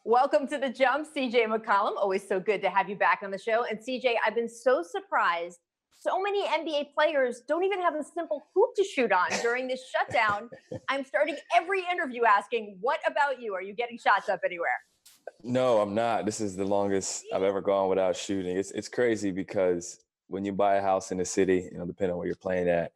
Welcome to The Jump, CJ McCollum. Always so good to have you back on the show. And CJ, I've been so surprised. So many NBA players don't even have a simple hoop to shoot on during this shutdown. I'm starting every interview asking, what about you? Are you getting shots up anywhere? No, I'm not. This is the longest I've ever gone without shooting. It's crazy because when you buy a house in the city, depending on where you're playing at,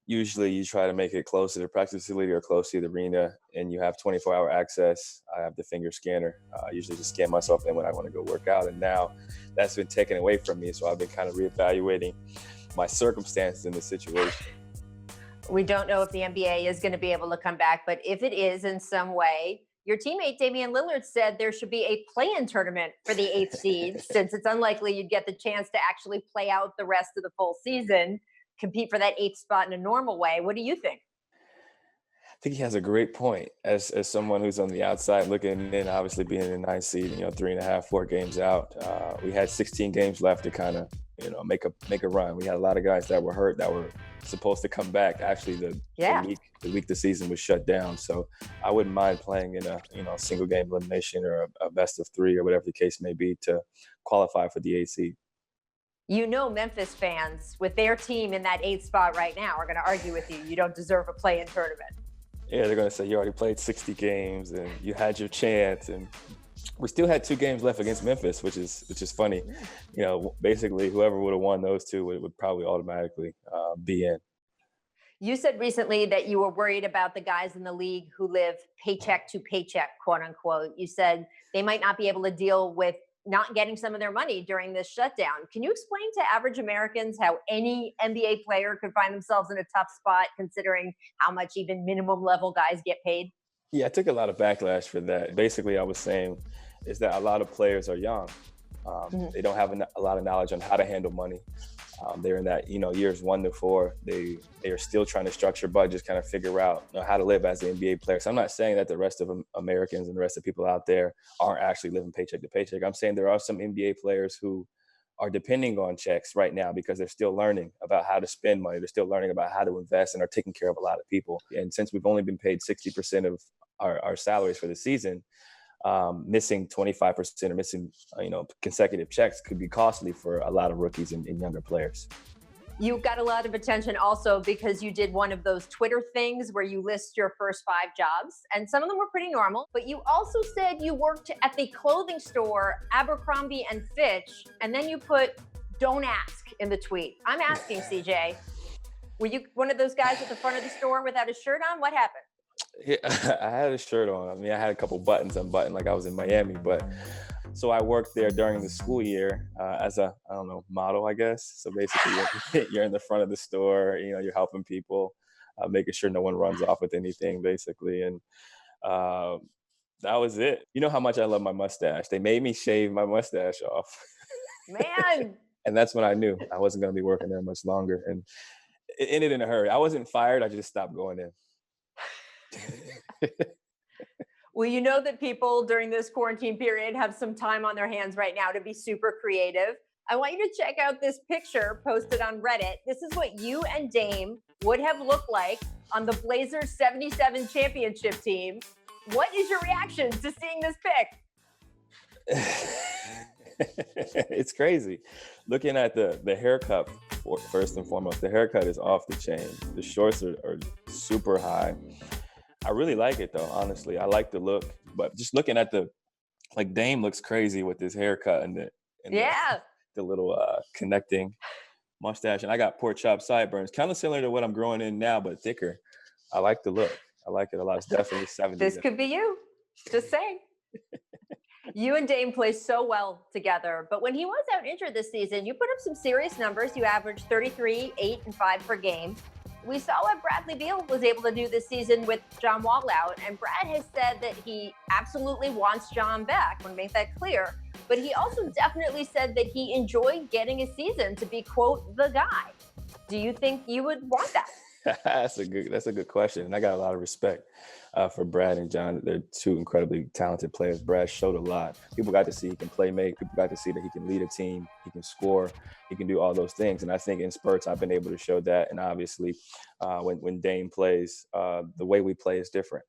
usually you try to make it close to the practice facility or close to the arena, and you have 24-hour access. I have the finger scanner. I usually just scan myself in when I want to go work out, and now that's been taken away from me. So I've been kind of reevaluating my circumstances in the situation. We don't know if the NBA is going to be able to come back, but if it is in some way, your teammate Damian Lillard said there should be a play-in tournament for the eighth seed, since it's unlikely you'd get the chance to actually play out the rest of the full season, compete for that eighth spot in a normal way. What do you think? I think he has a great point. As someone who's on the outside looking in, obviously being in the ninth seed, 3.5, 4 games out. We had 16 games left to kind of, make a run. We had a lot of guys that were hurt that were supposed to come back. Actually, the week the season was shut down. So I wouldn't mind playing in a single game elimination or a best of 3 or whatever the case may be to qualify for the eighth seed. Memphis fans with their team in that eighth spot right now are going to argue with you. You don't deserve a play-in tournament. Yeah, they're going to say you already played 60 games and you had your chance. And we still had 2 games left against Memphis, which is funny. Basically whoever would have won those 2 would probably automatically be in. You said recently that you were worried about the guys in the league who live paycheck to paycheck, quote unquote. You said they might not be able to deal with not getting some of their money during this shutdown. Can you explain to average Americans how any NBA player could find themselves in a tough spot considering how much even minimum level guys get paid? Yeah, I took a lot of backlash for that. Basically, I was saying is that a lot of players are young. They don't have a lot of knowledge on how to handle money. They're in that, years 1 to 4. They are still trying to structure budgets, kind of figure out how to live as an NBA player. So I'm not saying that the rest of Americans and the rest of people out there aren't actually living paycheck to paycheck. I'm saying there are some NBA players who are depending on checks right now because they're still learning about how to spend money. They're still learning about how to invest and are taking care of a lot of people. And since we've only been paid 60% of our salaries for the season, missing 25% or missing, consecutive checks could be costly for a lot of rookies and younger players. You got a lot of attention also because you did one of those Twitter things where you list your first 5 jobs, and some of them were pretty normal, but you also said you worked at the clothing store Abercrombie and Fitch, and then you put "don't ask" in the tweet. I'm asking, CJ, were you one of those guys at the front of the store without a shirt on? What happened? Yeah, I had a shirt on. I had a couple buttons unbuttoned like I was in Miami, but so I worked there during the school year as a, model, I guess. So basically you're in the front of the store, you're helping people, making sure no one runs off with anything basically. And that was it. You know how much I love my mustache. They made me shave my mustache off. Man. And that's when I knew I wasn't going to be working there much longer. And it ended in a hurry. I wasn't fired. I just stopped going in. Well, you know that people during this quarantine period have some time on their hands right now to be super creative. I want you to check out this picture posted on Reddit. This is what you and Dame would have looked like on the Blazers 77 championship team. What is your reaction to seeing this pic? It's crazy. Looking at the haircut, first and foremost, the haircut is off the chain. The shorts are super high. I really like it though, honestly. I like the look, but just looking at Dame looks crazy with his haircut and the little connecting mustache. And I got pork chop sideburns, kind of similar to what I'm growing in now, but thicker. I like the look. I like it a lot. It's definitely 70s. This could be you. Just saying. You and Dame play so well together, but when he was out injured this season, you put up some serious numbers. You averaged 33, 8, and 5 per game. We saw what Bradley Beal was able to do this season with John Wall out, and Brad has said that he absolutely wants John back. I want to make that clear. But he also definitely said that he enjoyed getting a season to be, quote, the guy. Do you think you would want that? That's a good question. And I got a lot of respect for Brad and John. They're 2 incredibly talented players. Brad showed a lot. People got to see he can play make. People got to see that he can lead a team. He can score. He can do all those things. And I think in spurts, I've been able to show that. And obviously, when Dame plays, the way we play is different.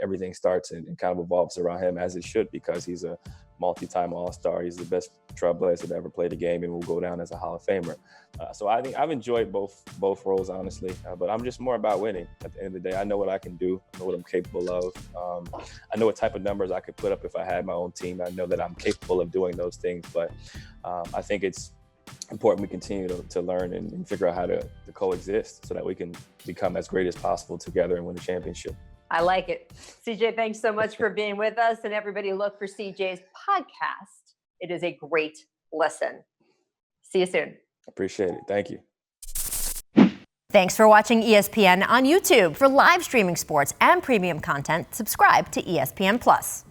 everything starts and kind of evolves around him, as it should, because he's a multi-time All-Star. He's the best trailblazer to ever play the game and will go down as a Hall of Famer. So I think I've enjoyed both roles, honestly, but I'm just more about winning. At the end of the day, I know what I can do. I know what I'm capable of. I know what type of numbers I could put up if I had my own team. I know that I'm capable of doing those things, but I think it's important we continue to learn and figure out how to coexist so that we can become as great as possible together and win a championship. I like it. CJ, thanks so much for being with us. And everybody look for CJ's podcast. It is a great listen. See you soon. Appreciate it. Thank you. Thanks for watching ESPN on YouTube. For live streaming sports and premium content, subscribe to ESPN+.